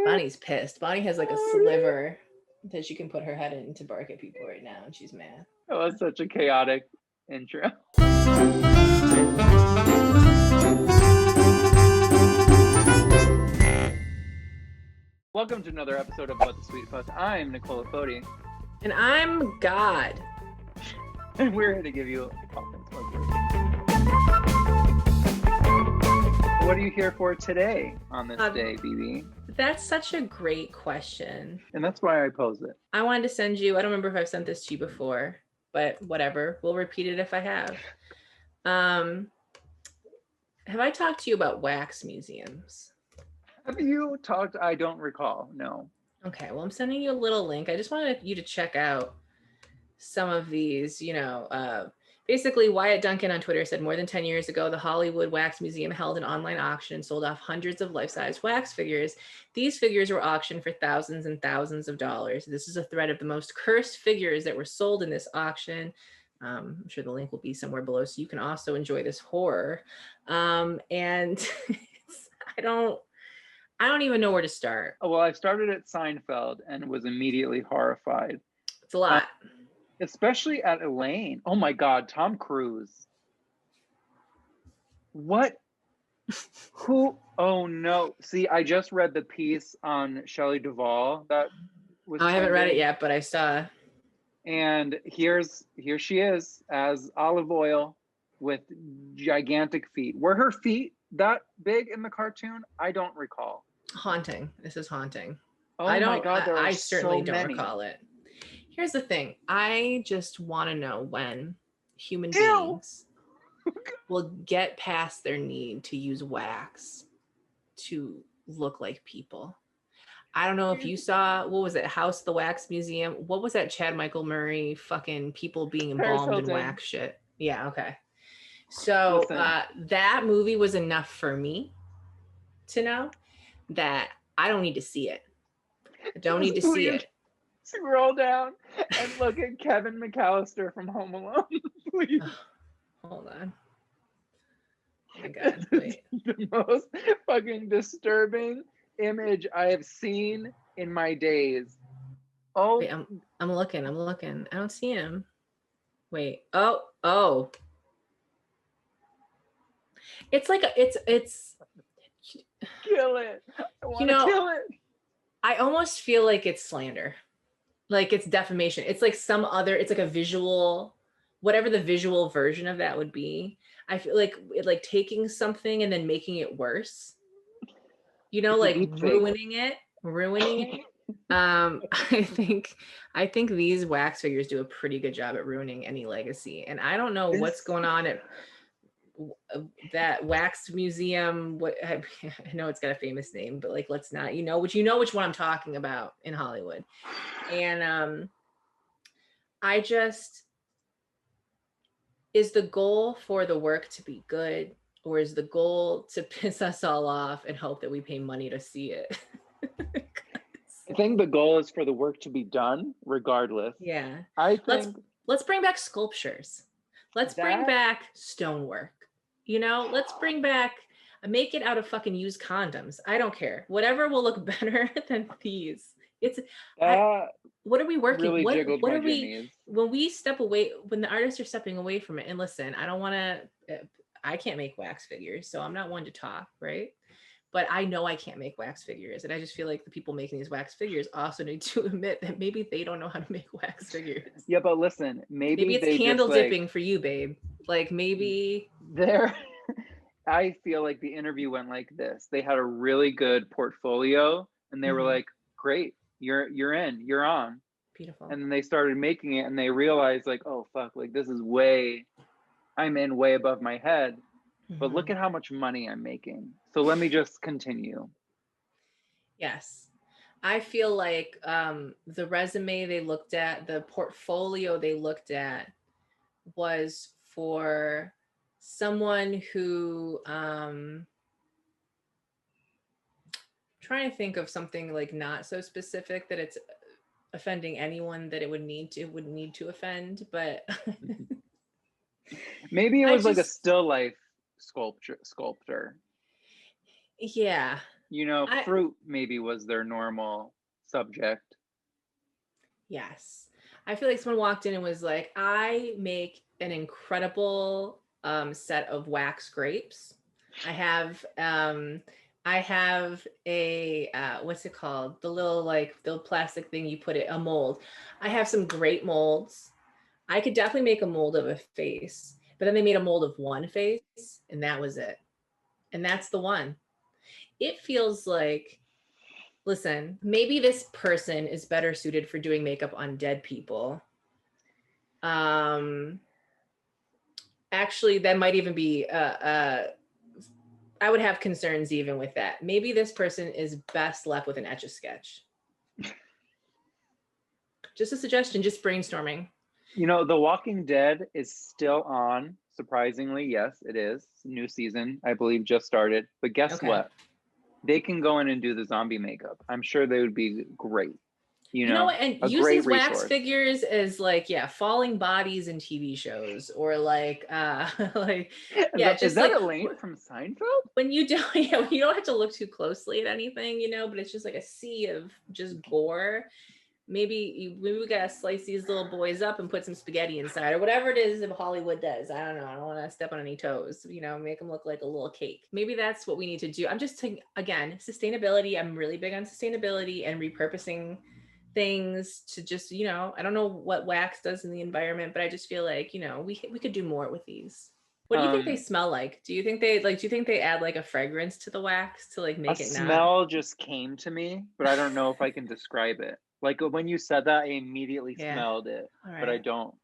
Bonnie's pissed. Bonnie has like a sliver that she can put her head in to bark at people right now, and she's mad. That was such a chaotic intro. Welcome to another episode of What the Sweet Fuss. I'm Nicola Foti. And I'm God. And we're here to give you offense. What are you here for today on this day, BB? That's such a great question. And that's why I pose it. I wanted to send you, I don't remember if I've sent this to you before, but whatever. We'll repeat it if I have. Have I talked to you about wax museums? Have you talked? I don't recall. No. Okay, well, I'm sending you a little link. I just wanted you to check out some of these, basically Wyatt Duncan on Twitter said more than 10 years ago, the Hollywood Wax Museum held an online auction and sold off hundreds of life-size wax figures. These figures were auctioned for thousands and thousands of dollars. This is a thread of the most cursed figures that were sold in this auction. I'm sure the link will be somewhere below so you can also enjoy this horror. And I don't even know where to start. Well, I started at Seinfeld and was immediately horrified. It's a lot. Especially at Elaine. Oh my God, Tom Cruise. What? Who? Oh no. See, I just read the piece on Shelley Duvall that was I haven't read it yet, but I saw. And here she is as Olive Oyl with gigantic feet. Were her feet that big in the cartoon? I don't recall. Haunting. This is haunting. Oh my God, there are I certainly so don't many. recall it. Here's the thing. I just want to know when human beings will get past their need to use wax to look like people. I don't know if you saw, what was it, House the Wax Museum? What was that Chad Michael Murray fucking people being embalmed in wax shit? Yeah, okay. So that movie was enough for me to know that I don't need to see it. I don't need to see it. Scroll down and look at Kevin McAllister from Home Alone, please. Hold on. Oh my God, wait. The most fucking disturbing image I have seen in my days. Oh, wait, I'm looking. I don't see him. Wait. Oh. It's like it's. Kill it. I want to kill it. I almost feel like it's slander. Like it's defamation. It's like it's like a visual, whatever the visual version of that would be. I feel like taking something and then making it worse, like ruining it. I think these wax figures do a pretty good job at ruining any legacy. And I don't know what's going on at that wax museum. What I know it's got a famous name, but like, let's not, which one I'm talking about in Hollywood. And is the goal for the work to be good, or is the goal to piss us all off and hope that we pay money to see it? I think the goal is for the work to be done regardless. Yeah. I think let's bring back sculptures. Let's bring back stonework. Let's bring back, make it out of fucking used condoms. I don't care. Whatever will look better than these. What are we working? Really what are we, when we step away, when the artists are stepping away from it? And listen, I can't make wax figures, so I'm not one to talk, right? But I know I can't make wax figures. And I just feel like the people making these wax figures also need to admit that maybe they don't know how to make wax figures. Yeah, but listen, maybe it's candle dipping for you, babe. Like maybe I feel like the interview went like this. They had a really good portfolio and they were like, great, you're in, you're on. Beautiful. And then they started making it and they realized like, oh fuck, like this is I'm in way above my head. But look at how much money I'm making. So let me just continue. Yes. I feel like the resume they looked at, the portfolio they looked at was for someone who, trying to think of something like not so specific that it's offending anyone that it would need to offend, but maybe it was like a still life sculptor. Yeah. You know, fruit maybe was their normal subject. Yes. I feel like someone walked in and was like, I make an incredible set of wax grapes. I have a what's it called? The little like the plastic thing you put it, a mold. I have some great molds. I could definitely make a mold of a face, but then they made a mold of one face and that was it. And that's the one. It feels like, listen, maybe this person is better suited for doing makeup on dead people. Actually, that might even be I would have concerns even with that. Maybe this person is best left with an Etch-a-Sketch. Just a suggestion, just brainstorming. You know, The Walking Dead is still on. Surprisingly, yes, it is. New season, I believe, just started. But guess what? They can go in and do the zombie makeup. I'm sure they would be great. You know what? And use these wax figures as like, falling bodies in TV shows or like, like, is that Elaine from Seinfeld? When you don't, when you don't have to look too closely at anything, you know, but it's just like a sea of just gore. Maybe we gotta slice these little boys up and put some spaghetti inside or whatever it is that Hollywood does. I don't know. I don't want to step on any toes, you know, make them look like a little cake. Maybe that's what we need to do. I'm just saying, again, sustainability. I'm really big on sustainability and repurposing things to just, you know, I don't know what wax does in the environment, but I just feel like, you know, we could do more with these. What do you think they smell like? Do you think they add like a fragrance to the wax to like make it not? Smell just came to me, but I don't know if I can describe it. Like when you said that, I immediately smelled it, but I don't.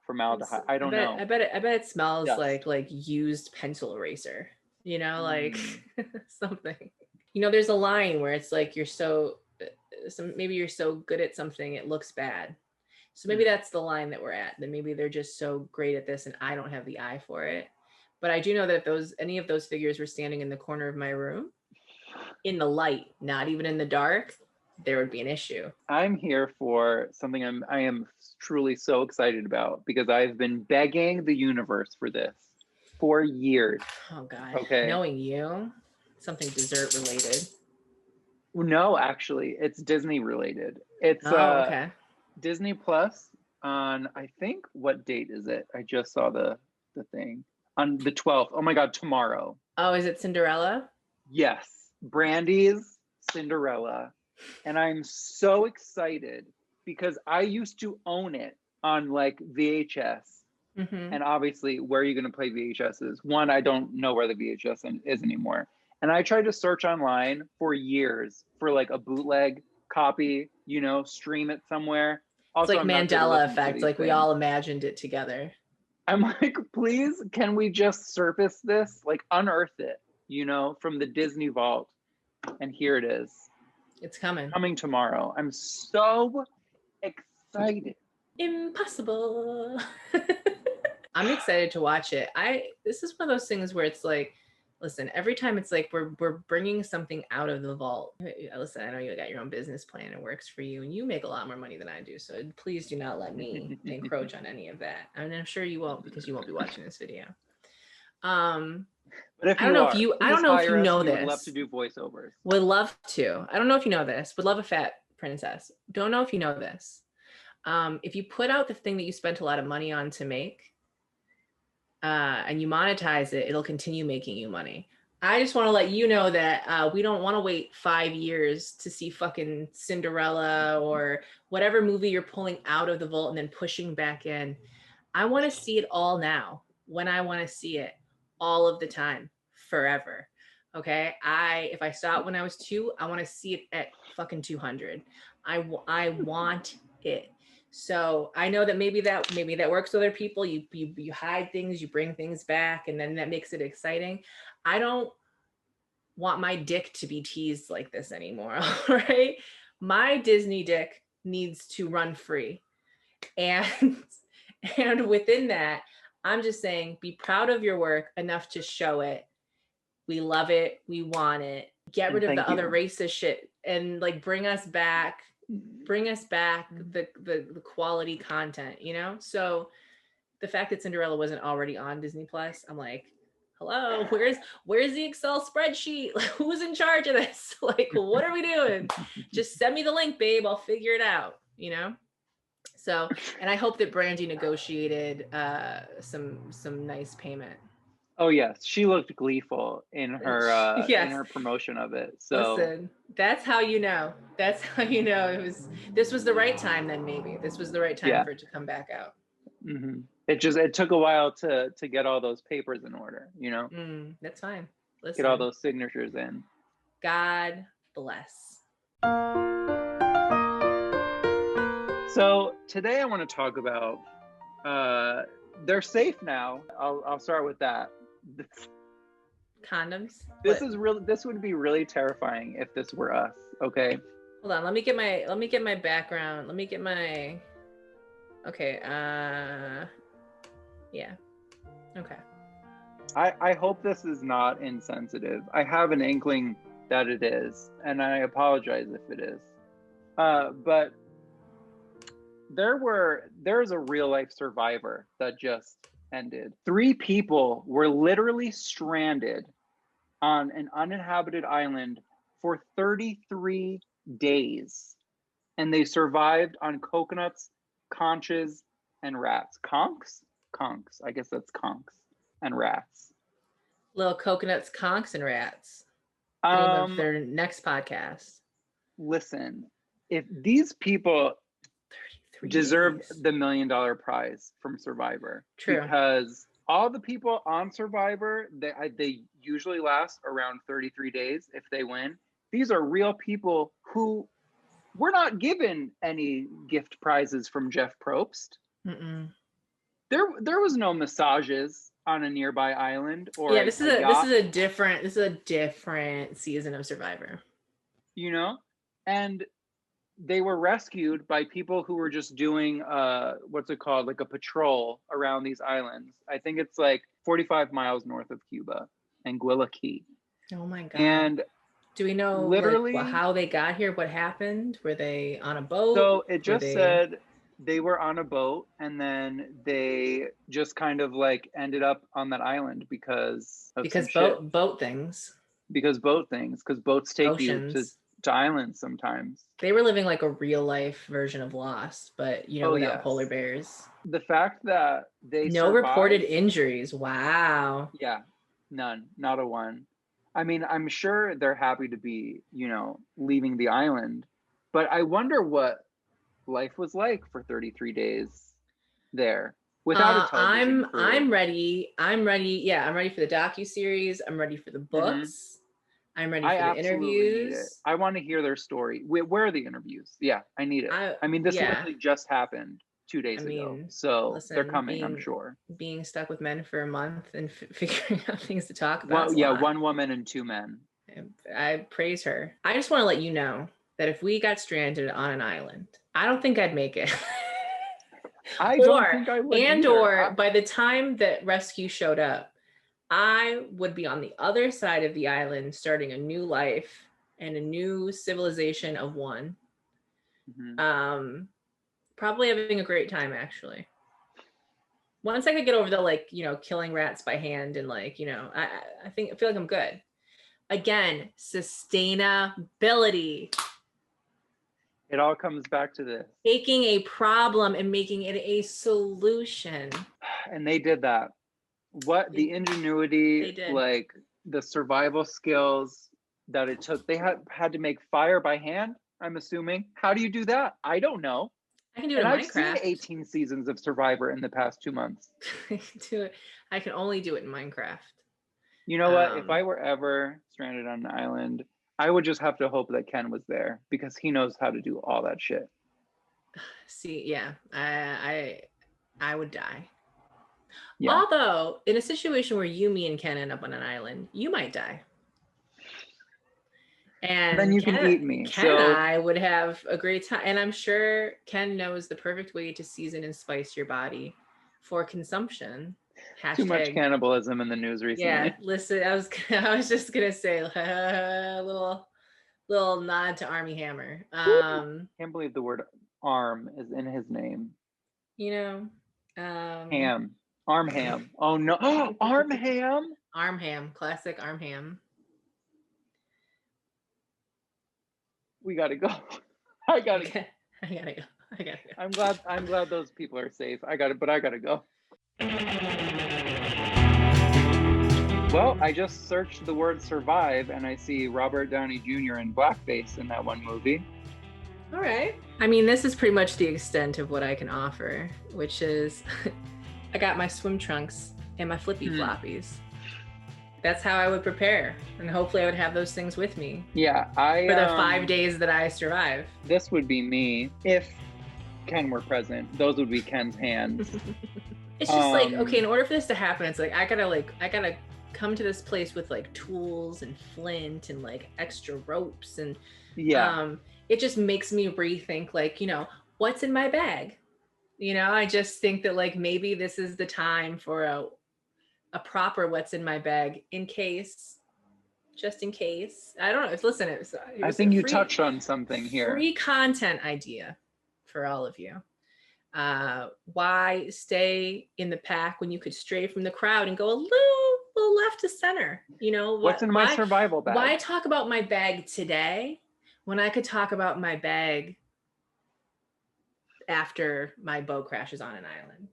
Formaldehyde. I don't know. I bet it smells like used pencil eraser. You know, like something. You know, there's a line where it's like maybe you're so good at something it looks bad. So maybe that's the line that we're at. That maybe they're just so great at this and I don't have the eye for it. But I do know that if any of those figures were standing in the corner of my room, in the light, not even in the dark, there would be an issue. I'm here for something I am truly so excited about because I've been begging the universe for this for years. Oh God. Okay. Knowing you, something dessert related. No, actually, it's Disney related. It's Disney Plus on, I think, what date is it? I just saw the thing on the 12th. Oh my God, tomorrow. Oh, is it Cinderella? Yes, Brandy's Cinderella. And I'm so excited because I used to own it on like VHS. Mm-hmm. And obviously, where are you going to play VHSs? One, I don't know where the VHS is anymore. And I tried to search online for years for like a bootleg copy, you know, stream it somewhere. Also, it's like Mandela effect, like we all imagined it together. I'm like, please, can we just surface this, like unearth it, you know, from the Disney vault? And here it is. It's coming. Coming tomorrow. I'm so excited. Impossible. I'm excited to watch it. This is one of those things where it's like, listen, every time it's like we're bringing something out of the vault. Listen, I know you got your own business plan. It works for you and you make a lot more money than I do. So please do not let me encroach on any of that. I mean, I'm sure you won't because you won't be watching this video. But if I don't know if you know this. Would love to do voiceovers. Would love to. I don't know if you know this. Would love a fat princess. Don't know if you know this. If you put out the thing that you spent a lot of money on to make, and you monetize it, it'll continue making you money. I just want to let you know that we don't want to wait 5 years to see fucking Cinderella or whatever movie you're pulling out of the vault and then pushing back in. I want to see it all now when I want to see it all of the time, forever. Okay. If I saw it when I was 2, I want to see it at fucking 200. I want it. So I know that maybe that works with other people. You hide things, you bring things back, and then that makes it exciting. I don't want my dick to be teased like this anymore. All right. My Disney dick needs to run free. And within that, I'm just saying, be proud of your work enough to show it. We love it. We want it. Get rid of the other racist shit and like bring us back the quality content, you know? So the fact that Cinderella wasn't already on Disney Plus, I'm like, hello, where's the Excel spreadsheet? Like, who's in charge of this? Like, what are we doing? Just send me the link, babe. I'll figure it out, you know? So, and I hope that Brandy negotiated some nice payment. Oh yes, she looked gleeful in her yes. in her promotion of it. So listen, that's how you know. That's how you know this was the right time. Then maybe this was the right time for it to come back out. Mm-hmm. It took a while to get all those papers in order, you know. That's fine. Listen, get all those signatures in. God bless. So today I want to talk about they're safe now. I'll start with that. Condoms. This would be really terrifying if this were us. Okay. Hold on. Let me get my background. Let me get my. Okay. Yeah. Okay. I hope this is not insensitive. I have an inkling that it is, and I apologize if it is. But there's a real life survivor that just ended. 3 people were literally stranded on an uninhabited island for 33 days, and they survived on coconuts, conches, and rats. Conchs? I guess that's conchs and rats. Little coconuts, conchs, and rats. The name of their next podcast. Listen, if these people deserve the $1 million prize from Survivor. True. Because all the people on Survivor, they usually last around 33 days if they win. These are real people who were not given any gift prizes from Jeff Probst. There was no massages on a nearby island or this is a different season of Survivor. You know? And they were rescued by people who were just doing what's it called, like a patrol around these islands. I think it's like 45 miles north of Cuba and Guayaquil. Oh my God. And do we know literally how they got here? What happened? Were they on a boat? So it just said they were on a boat, and then they just kind of like ended up on that island because boat things. Because boats take Oceans. You to islands sometimes. They were living like a real life version of Lost, but without polar bears. The fact that they survived, reported injuries. Wow. Yeah, none, not a one. I mean, I'm sure they're happy to be, leaving the island, but I wonder what life was like for 33 days there without a television crew. I'm ready. Yeah, I'm ready for the docuseries. I'm ready for the books. I'm ready for the interviews. I want to hear their story. Where are the interviews? Yeah, I need it. I mean, this literally just happened 2 days ago. So they're coming, I'm sure. Being stuck with men for a month and figuring out things to talk about. Well, yeah, 1 woman and 2 men. I praise her. I just want to let you know that if we got stranded on an island, I don't think I'd make it. I don't think I would. Or by the time that rescue showed up, I would be on the other side of the island, starting a new life and a new civilization of one. Probably having a great time, actually. Once I could get over the killing rats by hand and I feel like I'm good. Again, sustainability. It all comes back to this. Taking a problem and making it a solution. And they did that. What the ingenuity, like the survival skills that it took. They had to make fire by hand, I'm assuming. How do you do that? I don't know. I can do it in Minecraft. I've seen 18 seasons of Survivor in the past 2 months. I can only do it in Minecraft. You know what? If I were ever stranded on an island, I would just have to hope that Ken was there because he knows how to do all that shit. See, yeah, I would die. Yeah. Although, in a situation where me, and Ken end up on an island, you might die. And then you can eat me. Ken and I would have a great time. And I'm sure Ken knows the perfect way to season and spice your body for consumption. Too much cannibalism in the news recently. Yeah, listen, I was just gonna say a little nod to Army Hammer. Can't believe the word arm is in his name. Ham. Arm ham. Oh no. Arm ham. Arm ham, classic arm ham. We gotta go. I gotta go. I gotta go. I'm glad those people are safe. I gotta go. Well, I just searched the word survive and I see Robert Downey Jr. in blackface in that one movie. All right. I mean, this is pretty much the extent of what I can offer, which is I got my swim trunks and my flippy floppies. That's how I would prepare. And hopefully I would have those things with me. Yeah, for the 5 days that I survive. This would be me if Ken were present. Those would be Ken's hands. It's just like, okay, in order for this to happen, it's like I gotta come to this place with like tools and flint and like extra ropes and it just makes me rethink, like, you know, what's in my bag. You know, I just think that like maybe this is the time for a proper what's in my bag just in case. I don't know. Listen, it was I think you touched on something here. Free content idea for all of you. Why stay in the pack when you could stray from the crowd and go a little left to center? You know, what's in my survival bag? Why talk about my bag today when I could talk about my bag after my boat crashes on an island?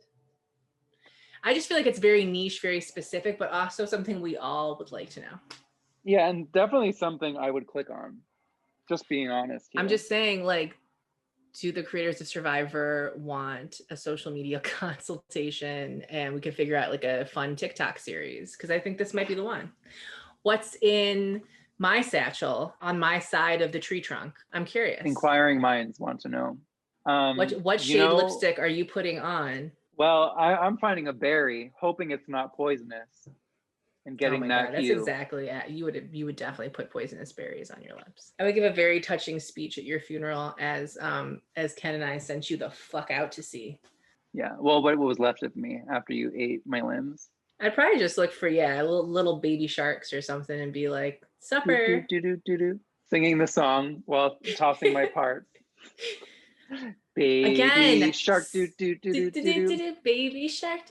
I just feel like it's very niche, very specific, but also something we all would like to know. Yeah, and definitely something I would click on. Just being honest here. I'm just saying, like, do the creators of Survivor want a social media consultation and we can figure out like a fun TikTok series? Because I think this might be the one. What's in my satchel on my side of the tree trunk? I'm curious. Inquiring minds want to know. What shade lipstick are you putting on? Well, I'm finding a berry, hoping it's not poisonous, and getting that That's hue. exactly it. You would definitely put poisonous berries on your lips. I would give a very touching speech at your funeral as Ken and I sent you the fuck out to sea. Yeah. Well, what was left of me after you ate my limbs? I'd probably just look for little baby sharks or something and be like, supper. Singing the song while tossing my parts. Baby shark baby shark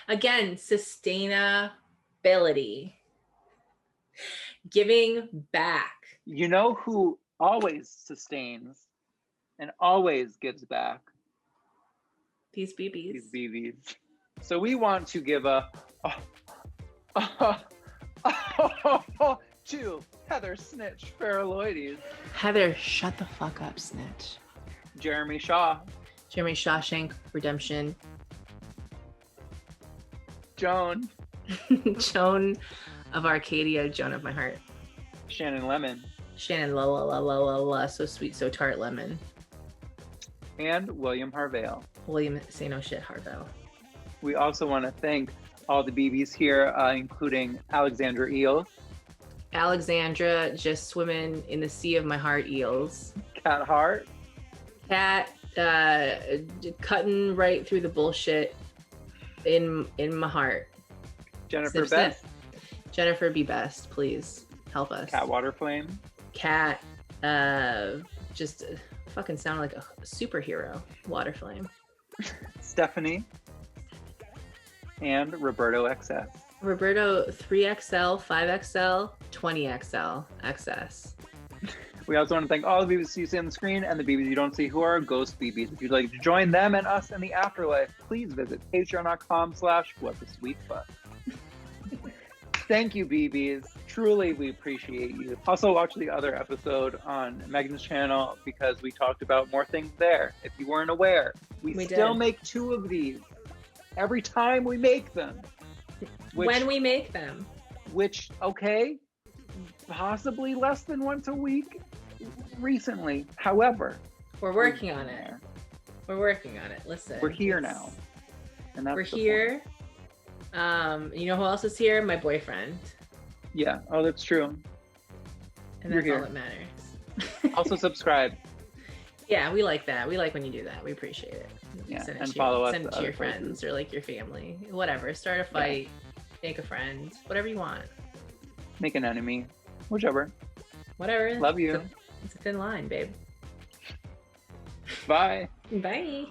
again. Sustainability, giving back. You know who always sustains and always gives back? These BBs. So we want to give to Heather Snitch Farrelloides. Heather, shut the fuck up, Snitch. Jeremy Shawshank Redemption. Joan of Arcadia, Joan of my heart. Shannon Lemon, la la la la la la, so sweet, so tart lemon. And William Harvale. William say no shit Harvale. We also want to thank all the BBs here, including Alexandra Eels. Alexandra just swimming in the sea of my heart eels. Cat Hart. Cat cutting right through the bullshit in my heart. Jennifer Best. Jennifer be best, please help us. Cat Waterflame. Cat just fucking sound like a superhero. Waterflame. Stephanie. And Roberto XS. Roberto 3XL, 5XL, 20XL, XS. We also want to thank all the BBs you see on the screen and the BBs you don't see who are ghost BBs. If you'd like to join them and us in the afterlife, please visit patreon.com/whatthesweetfuck. Thank you, BBs. Truly, we appreciate you. Also, watch the other episode on Meghan's channel because we talked about more things there. If you weren't aware, we still make 2 of these every time we make them. When we make them. Which, okay, possibly less than once a week recently. However, we're working on it. We're working on it. Listen, we're here now. And that's we're here. You know who else is here? My boyfriend. Yeah. Oh, that's true. And that's all that matters. Also subscribe. Yeah, we like that. We like when you do that. We appreciate it. Yeah, and follow us. Send it to your friends or like your family. Whatever. Start a fight. Make a friend. Whatever you want. Make an enemy. Whichever. Whatever. Love you. It's a thin line, babe. Bye. Bye.